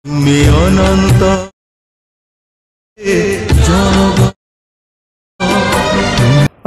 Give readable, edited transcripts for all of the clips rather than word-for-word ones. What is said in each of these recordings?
তুমি অনন্ত জগৎ।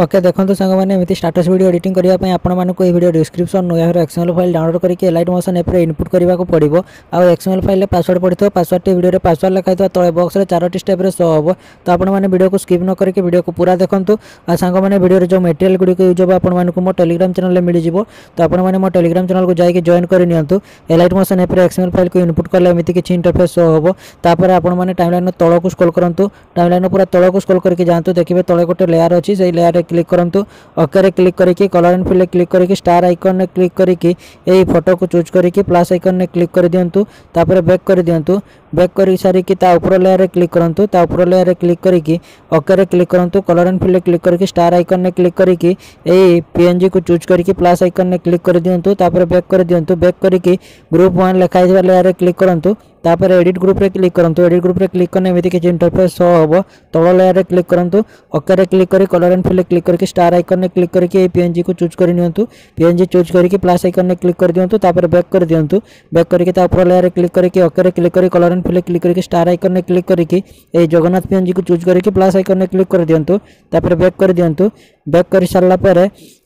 ओके देखो सांग मैंने एमती स्टाटस वीडियो एडिटिंग करने आपको ये वीडियो डिस्क्रिप्शन या एक्सएमएल फाइल डाउनलोड करके एलाइट मोशन एप इनपुट करने को पड़ो। आउ एक्सएमएल फाइल पासवर्ड पड़ो पासवर्ड वीडियो पासवर्ड लिखाई तले बॉक्स में 4टी स्टेप शो हम। तो आपने वीडियो को स्किप न करके वीडियो को पूरा देखूँ। आ सांग मैंने वीडियो जो मटेरियल गुड़िक यूज हम आपको मो टेलीग्राम चैनल में मिल जाव। तो आपने मो टेलीग्राम चैनल को जाकर जॉइन करनी elite motion app XML file को इनपुट कले एमती किसी इंटरफेस शो हम। तापर आपने टाइमलाइन तल को स्क्रॉल करूँ टाइमलाइन पूरा तल को स्क्रॉल करके जातु देखिए तले गोटे लेयर अच्छी से लेयर में क्लिक करूँ। ओके रे क्लिक करके कलर एंड फिल क्लिक करके स्टार आइकन ने क्लिक करके यही फोटो को चूज करके प्लस आइकन ने क्लिक कर दिंतु। तापर बैक कर दिंतु। बैक कर सारिकी ऊपर लेयर रे क्लिक करंतु। ऊपर लेयर रे क्लिक करके ओके रे क्लिक करंतु। कलर एंड फिल क्लिक करके स्टार आइकन ने क्लिक करके यही पीएनजी को चूज करके प्लस आइकन ने क्लिक कर दिंतु। तापर बैक कर दिंतु। बैक करके ग्रुप 1 लिखाई लेयर रे क्लिक करंतु। तापर एडिट ग्रुप रे क्लिक करंतु। एडिट ग्रुप रे क्लिक करने एमती किसी इंटरफेस शो हम। तल लेयर रे क्लिक करंतु। ओके रे क्लिक करी कलर एंड फिल क्लिक करके स्टार आइकन ने क्लिक करके पीएनजी को चूज कर नियंतु। पीएनजी चूज करके प्लस आइकन ने क्लिक कर दियंतु। तापर बैक कर दियंतु। बैक करके ऊपर लेयर रे क्लिक करके ओके रे क्लिक करी कलर एंड फिल क्लिक करके स्टार आइकन ने क्लिक करके ए जगन्नाथ पीएनजी को चूज करके प्लस आइकन ने क्लिक कर दियंतु। तापर बैक कर दियंतु। बैक कर सारा पर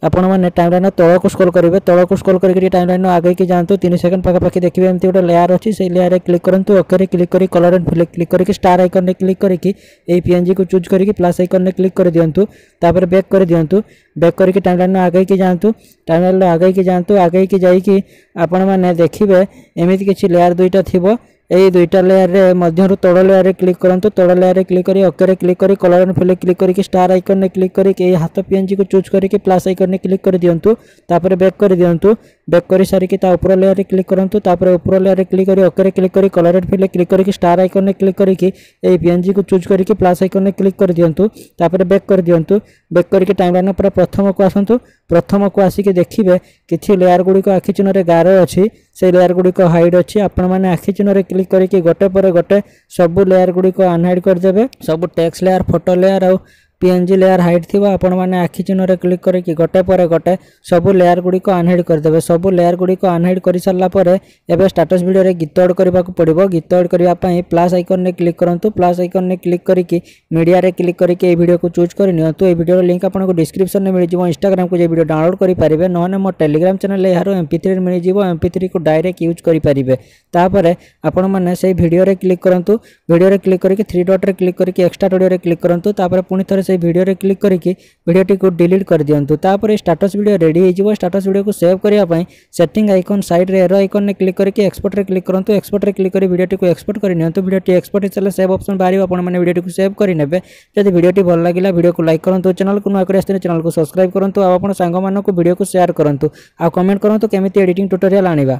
आपण मैंने टाइमलाइन तल को स्क्रॉल करेंगे। तल को स्क्रॉल करके टाइमलाइन आगे की जातु 3 सेकंड पाखापाखि देखिए एमती गोटे लेयर अच्छी से लेयर में क्लिक करूँ। ओके रे क्लिक करी कलर एंड फिल क्लिक करके स्टार आइकन ने क्लिक करके ये पीएनजी को चूज करके प्लस आइकन ने क्लिक कर दियंतु। तापर बैक कर दियंतु। बैक करके टाइमलाइन आगे की जातु। टाइमलाइन आगे की जातु। आगे की जाइए आपण मैंने देखिए एमती किसी लेयर दुईटा थिबो। यही दुईटा लेयर रे मध्य तल लेयर क्लिक करूँ। तल लेयर क्लिक करी ओके रे क्लिक करी कलर एंड फिल क्लिक करके स्टार आइकन ने क्लिक करके हाथ पीएनजी को चूज करके प्लस आइकन ने क्लिक कर दियंतु। तापर बैक कर दियंतु। बैक कर सारिकी ऊपर लेयर क्लिक करूँ। तापर ऊपर लेयर क्लिक करी ओके रे क्लिक करी कलर एंड फिल क्लिक करके स्टार आइकन ने क्लिक करके ये पीएनजी को चूज करके प्लस आइकन ने क्लिक कर दियंतु। तापर बैक कर दियंतु। बैक करके टाइमलाइन पर प्रथम को आसतु। प्रथम को आसिक देखिए किसी लेयर गुड़िक आखि चिन्ह गार अच्छी से लेयर गुड़िक हाइड अच्छी। आपण मैंने आखि चिन्ह क्लिक करके गोटे पर गोटे सब लेयर गुड़िक अनहाइड करदे। सब टेक्स्ट लेयर फोटो लेयर और पीएनजी लेयर हाइट थी आपण मैंने आखि चिन्ह क्लिक करके गोटे पर गोटे सब लेयर गुड़िक अनहाइड करदे। सब लेयर गुड़िक अनहाइड कर सारा पर एवं स्टाटस वीडियो रे गीत ऐड करने को पड़ो। गीत ऐड करने प्लस आइकन ने क्लिक करूँ। प्लस आइकन ने क्लिक करके मीडिया रे क्लिक करके ये वीडियो को चूज कर नियंतु। ये वीडियो लिंक आपको डिस्क्रिप्शन में मिल जाए। इंस्टाग्राम को ये वीडियो डाउनलोड करेंगे ना मो टेलीग्राम चैनल यार MP3 मिल जाए। MP3 को डायरेक्ट यूज करेंगे। तापर आपण मैंने से वीडियो रे क्लिक करूँ। वीडियो रे क्लिक करके 3 डॉट रे क्लिक करके एक्स्ट्रा वीडियो रे क्लिक करूँ। तापर पुणी थे से वीडियो रे क्लिक करके वीडियोटी को डिलीट कर दियंतु। तापर स्टाटस वीडियो रेडी हो। स्टाटस वीडियो को सेव करने सेटिंग आइकन साइड रे एरो आइकन ने क्लिक करके एक्सपोर्ट रे क्लिक करूँ। एक्सपोर्ट रे क्लिक कर वीडियोटी को एक्सपोर्ट कर नियंतु। वीडियोटी एक्सपोर्ट चले सेव ऑप्शन बाहर आपण मैंने वीडियोटी को सेव करेंगे। जब वीडियोटी भल लगे वीडियो को लाइक करूँ। चैनल को नया आसते चैनल को सब्सक्राइब करूँ। आप सांग वीडियो को शेयर करूँ। आ कमेंट करूँ केमी एडिटिंग ट्यूटोरियल आनिबा।